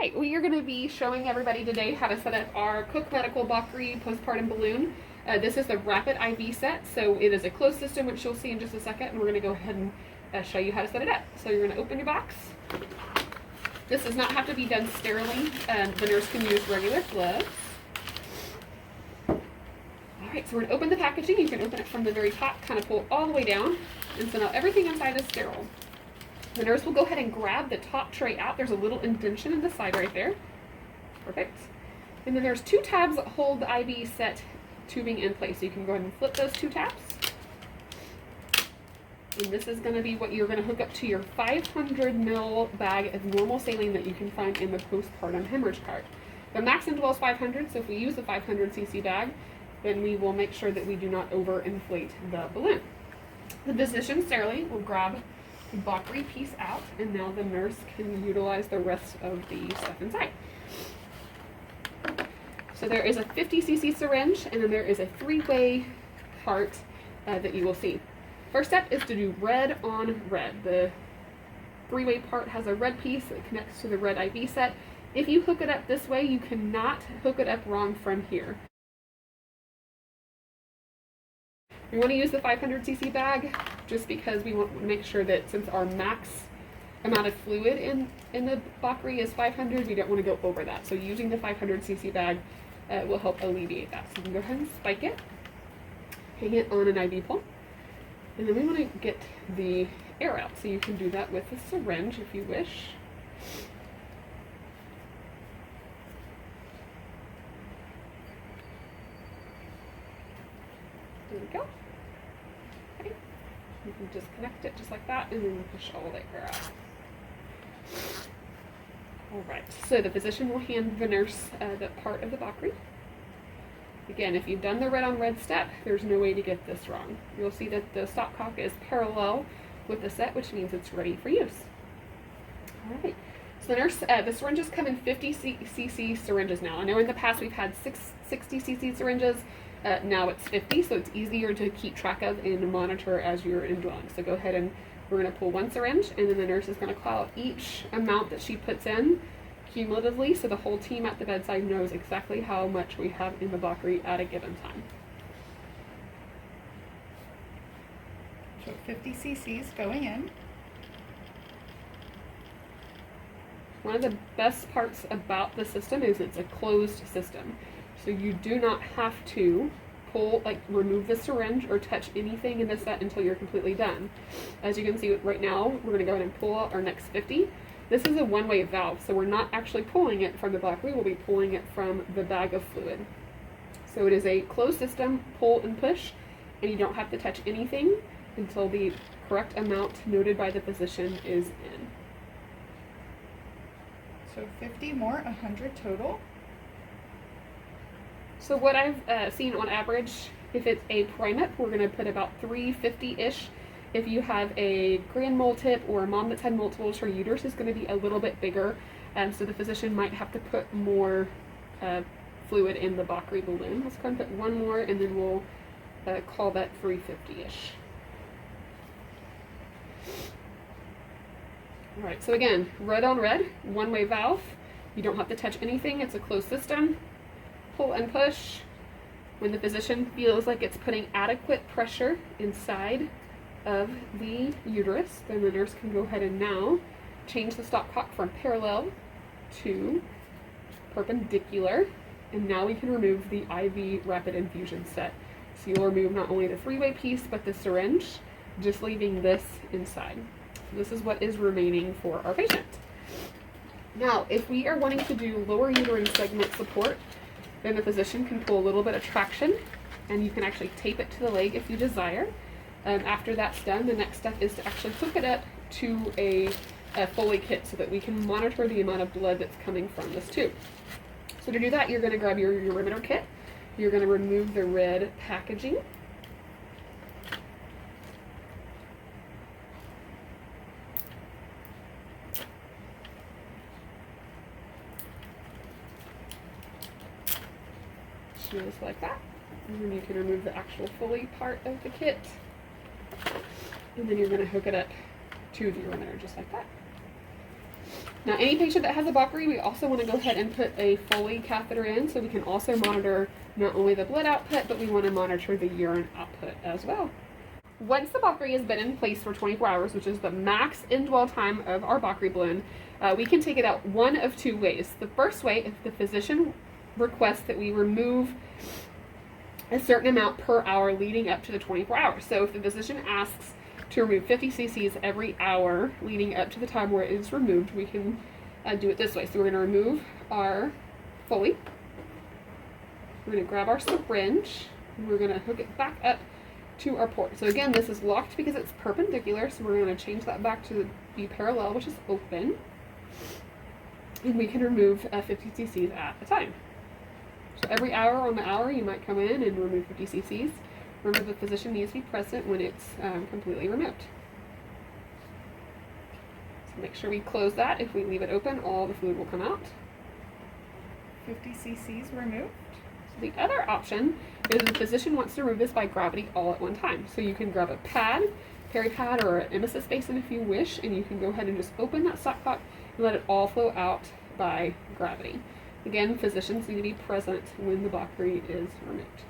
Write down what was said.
Right, we are going to be showing everybody today how to set up our Cook Medical Bakri postpartum balloon. This is the rapid IV set, so it is a closed system, which you'll see in just a second, and we're going to go ahead and show you how to set it up. So you're going to open your box. This does not have to be done sterilely. The nurse can use regular gloves. Alright, so we're going to open the packaging. You can open it from the very top, kind of pull all the way down, and so now everything inside is sterile. The nurse will go ahead and grab the top tray out. There's a little indentation in the side right there. Perfect. And then there's two tabs that hold the IV set tubing in place. So you can go ahead and flip those two tabs. And this is going to be what you're going to hook up to your 500 ml bag of normal saline that you can find in the postpartum hemorrhage cart. The max indwell is 500, so if we use the 500 cc bag, then we will make sure that we do not overinflate the balloon. The physician, sterilely, will grab the Bakri piece out, and now the nurse can utilize the rest of the stuff inside. So there is a 50 cc syringe, and then there is a three-way part that you will see. First step is to do red on red. The three-way part has a red piece that connects to the red IV set. If you hook it up this way, you cannot hook it up wrong from here. We want to use the 500 cc bag just because we want to make sure that since our max amount of fluid in the Bakri is 500, we don't want to go over that. So using the 500 cc bag will help alleviate that. So we can go ahead and spike it, hang it on an IV pole, and then we want to get the air out. So you can do that with a syringe if you wish. There we go. Okay. You can just connect it just like that, and then push all the air out. Alright, so the physician will hand the nurse the part of the Bakri. Again, if you've done the red on red step, there's no way to get this wrong. You'll see that the stopcock is parallel with the set, which means it's ready for use. Alright, so the nurse, the syringes come in 50 cc syringes now. I know in the past we've had 60 cc syringes. Now it's 50, so it's easier to keep track of and monitor as you're indwelling. So go ahead and we're going to pull one syringe, and then the nurse is going to call out each amount that she puts in cumulatively, so the whole team at the bedside knows exactly how much we have in the Bakri at a given time. So 50 cc's going in. One of the best parts about the system is it's a closed system. So you do not have to pull, remove the syringe or touch anything in the set until you're completely done. As you can see right now, we're going to go ahead and pull out our next 50. This is a one-way valve, so we're not actually pulling it from the Bakri, we'll be pulling it from the bag of fluid. So it is a closed system, pull and push, and you don't have to touch anything until the correct amount noted by the physician is in. So 50 more, 100 total. So what I've seen on average, if it's a primate, we're going to put about 350-ish. If you have a grand multip or a mom that's had multiples, her uterus is going to be a little bit bigger, so the physician might have to put more fluid in the Bakri balloon. Let's go ahead and put one more, and then we'll call that 350-ish. Alright, so again, red on red, one-way valve. You don't have to touch anything, it's a closed system. Pull and push. When the physician feels like it's putting adequate pressure inside of the uterus, then the nurse can go ahead and now change the stopcock from parallel to perpendicular, and now we can remove the IV rapid infusion set. So you'll remove not only the three-way piece but the syringe, just leaving this inside. So this is what is remaining for our patient. Now, if we are wanting to do lower uterine segment support, then the physician can pull a little bit of traction, and you can actually tape it to the leg if you desire. After that's done, the next step is to actually hook it up to a Foley kit so that we can monitor the amount of blood that's coming from this tube. So to do that, you're going to grab your urimeter kit. You're going to remove the red packaging. Just like that. And then you can remove the actual Foley part of the kit. And then you're going to hook it up to the urimeter just like that. Now, any patient that has a Bakri, we also want to go ahead and put a Foley catheter in, so we can also monitor not only the blood output, but we want to monitor the urine output as well. Once the Bakri has been in place for 24 hours, which is the max indwell time of our Bakri balloon, we can take it out one of two ways. The first way, if the physician requests that we remove a certain amount per hour leading up to the 24 hours. So if the physician asks to remove 50 cc's every hour leading up to the time where it is removed, we can do it this way. So we're going to remove our Foley. We're going to grab our syringe, and we're going to hook it back up to our port. So again, this is locked because it's perpendicular, so we're going to change that back to be parallel, which is open. And we can remove 50 cc's at a time. So every hour on the hour, you might come in and remove 50 cc's. Remember, the physician needs to be present when it's completely removed. So make sure we close that. If we leave it open, all the fluid will come out. 50 cc's removed. So the other option is the physician wants to remove this by gravity all at one time. So you can grab a pad, peri pad, or an emesis basin if you wish, and you can go ahead and just open that stopcock and let it all flow out by gravity. Again, physicians need to be present when the Bakri is removed.